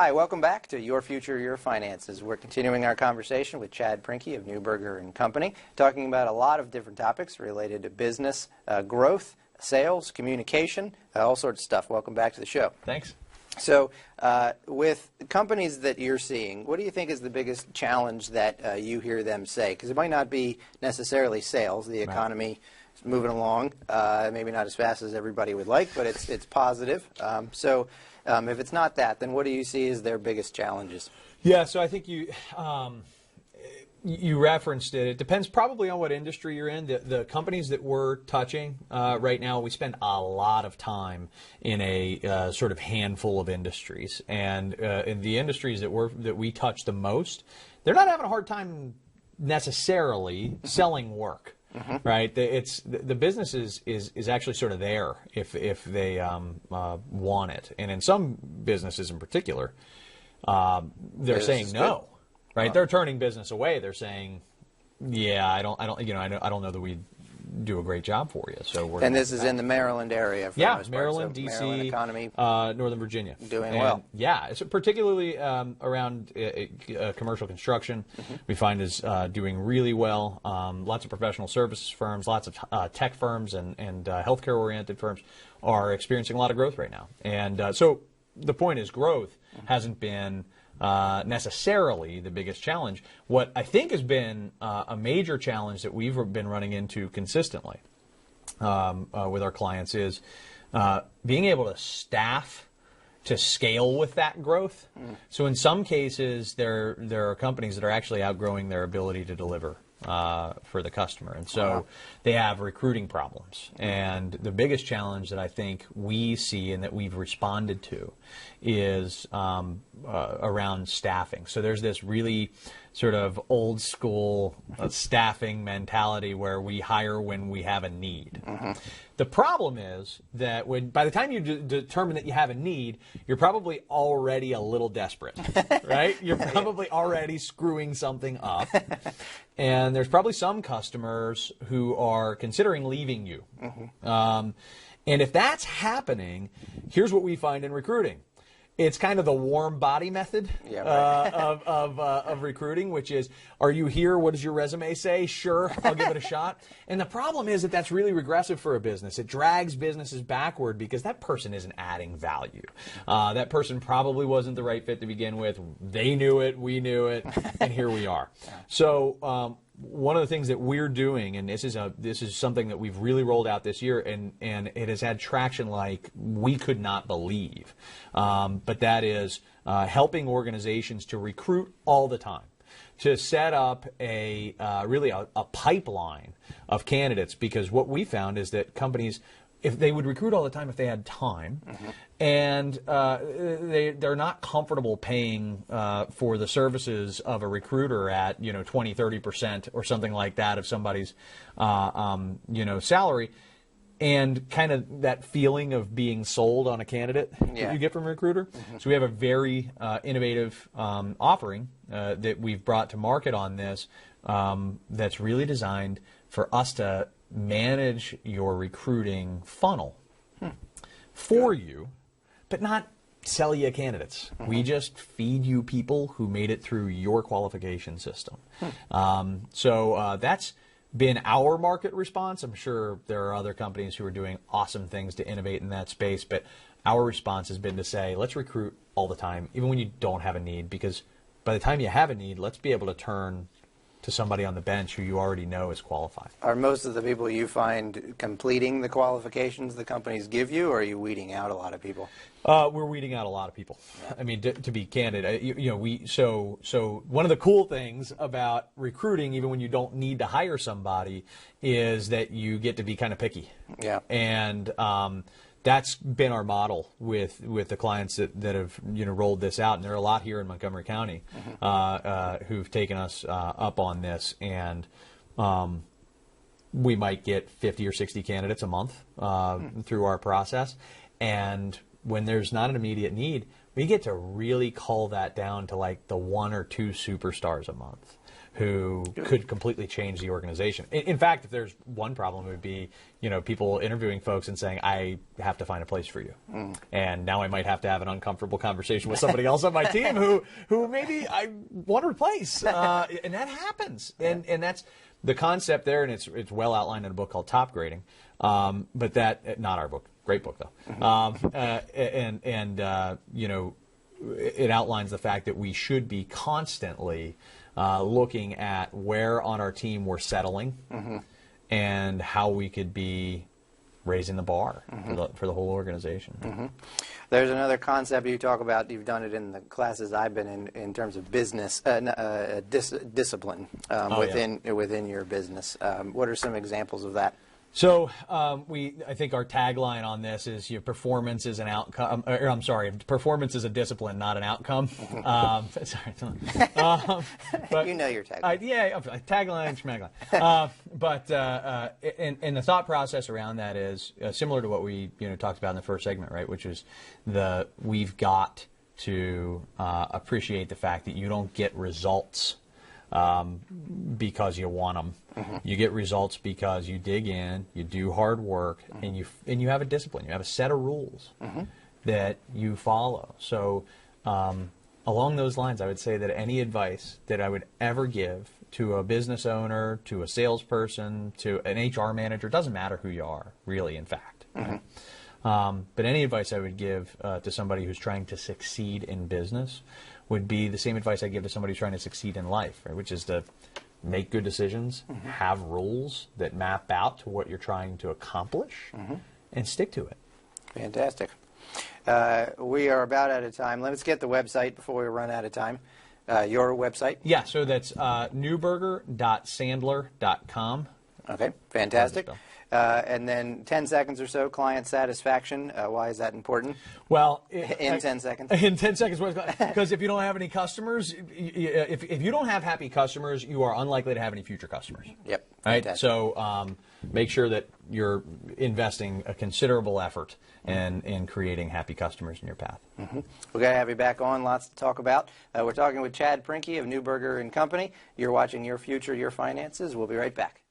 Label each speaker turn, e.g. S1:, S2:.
S1: Hi, welcome back to Your Future, Your Finances. We're continuing our conversation with Chad Prinkey of Neuberger and Company, talking about a lot of different topics related to business, growth, sales, communication, all sorts of stuff. Welcome back to the show.
S2: Thanks.
S1: So with companies that you're seeing, what do you think is the biggest challenge that you hear them say? Because it might not be necessarily sales. The economy is moving along, maybe not as fast as everybody would like, but it's positive. If it's not that, then what do you see as their biggest challenges?
S2: Yeah, so I think you referenced it. It depends probably on what industry you're in. The companies that we're touching right now, we spend a lot of time in a sort of handful of industries. And in the industries that we touch the most, they're not having a hard time necessarily selling work. Mm-hmm. Right, the business is actually sort of there if they want it, and in some businesses in particular, they're saying no. Right, they're turning business away. They're saying, yeah, I don't know that we do a great job for you. So we're
S1: this is in the Maryland area. For the most
S2: Maryland,
S1: part. So
S2: D.C.,
S1: Maryland economy,
S2: Northern Virginia,
S1: doing well.
S2: Yeah, it's particularly around commercial construction. Mm-hmm. We find is doing really well. Lots of professional services firms, lots of tech firms, and healthcare-oriented firms are experiencing a lot of growth right now. And so the point is, growth hasn't been necessarily the biggest challenge. What I think has been a major challenge that we've been running into consistently with our clients is being able to staff to scale with that growth. So in some cases, there are companies that are actually outgrowing their ability to deliver for the customer. And so they have recruiting problems. And the biggest challenge that I think we see and that we've responded to is around staffing. So there's this really sort of old school staffing mentality where we hire when we have a need. Mm-hmm. The problem is that by the time you determine that you have a need, you're probably already a little desperate, right? You're probably already screwing something up. And there's probably some customers who are considering leaving you. Mm-hmm. And if that's happening, here's what we find in recruiting. It's kind of the warm body method of recruiting, which is, are you here? What does your resume say? Sure, I'll give it a shot. And the problem is that that's really regressive for a business. It drags businesses backward because that person isn't adding value. That person probably wasn't the right fit to begin with. They knew it, we knew it, and here we are. So one of the things that we're doing, and this is something that we've really rolled out this year, and it has had traction like we could not believe. But that is helping organizations to recruit all the time, to set up a pipeline of candidates. Because what we found is that companies, if they would recruit all the time if they had time, mm-hmm. and they're not comfortable paying for the services of a recruiter at 20-30% or something like that of somebody's salary, and kind of that feeling of being sold on a candidate that you get from a recruiter. Mm-hmm. So we have a very innovative offering that we've brought to market on this that's really designed for us to manage your recruiting funnel for you, but not sell you candidates. Mm-hmm. We just feed you people who made it through your qualification system. So that's been our market response. I'm sure there are other companies who are doing awesome things to innovate in that space, but our response has been to say, let's recruit all the time, even when you don't have a need, because by the time you have a need, let's be able to turn to somebody on the bench who you already know is qualified.
S1: Are most of the people you find completing the qualifications the companies give you, or are you weeding out a lot of people?
S2: We're weeding out a lot of people. Yeah. I mean, to be candid, so one of the cool things about recruiting, even when you don't need to hire somebody, is that you get to be kind of picky. Yeah. And that's been our model with the clients that have rolled this out, and there are a lot here in Montgomery County who've taken us up on this, and we might get 50 or 60 candidates a month through our process, and when there's not an immediate need, we get to really cull that down to like the 1 or 2 superstars a month who could completely change the organization. In fact, if there's one problem, it would be, people interviewing folks and saying, I have to find a place for you. And now I might have to have an uncomfortable conversation with somebody else on my team who maybe I want to replace. And that happens. And that's the concept there, and it's well outlined in a book called Top Grading. But that, not our book, great book though. It outlines the fact that we should be constantly looking at where on our team we're settling and how we could be raising the bar for the whole organization.
S1: There's another concept you talk about. You've done it in the classes I've been in terms of business discipline within your business. What are some examples of that?
S2: So I think our tagline on this is performance is an outcome. Performance is a discipline, not an outcome. Sorry, but
S1: you know your tagline.
S2: Tagline, and the thought process around that is similar to what we talked about in the first segment, right? Which is we've got to appreciate the fact that you don't get results because you want them. You get results because you dig in, you do hard work, and you have a discipline. You have a set of rules that you follow. So along those lines, I would say that any advice that I would ever give to a business owner, to a salesperson, to an HR manager, doesn't matter who you are, really, in fact. Right? But any advice I would give to somebody who's trying to succeed in business would be the same advice I give to somebody who's trying to succeed in life, right? Which is to make good decisions, have rules that map out to what you're trying to accomplish, and stick to it.
S1: Fantastic. We are about out of time. Let's get the website before we run out of time. Your website?
S2: Yeah, so that's Neuberger.sandler.com.
S1: Okay, fantastic. And then 10 seconds or so, client satisfaction. Why is that important?
S2: Well,
S1: in 10 seconds.
S2: In 10 seconds, because if you don't have any customers, if you don't have happy customers, you are unlikely to have any future customers.
S1: Yep.
S2: Right.
S1: Fantastic.
S2: So make sure that you're investing a considerable effort in creating happy customers in your path.
S1: We're going to have you back on. Lots to talk about. We're talking with Chad Prinkey of Neuberger and Company. You're watching Your Future, Your Finances. We'll be right back.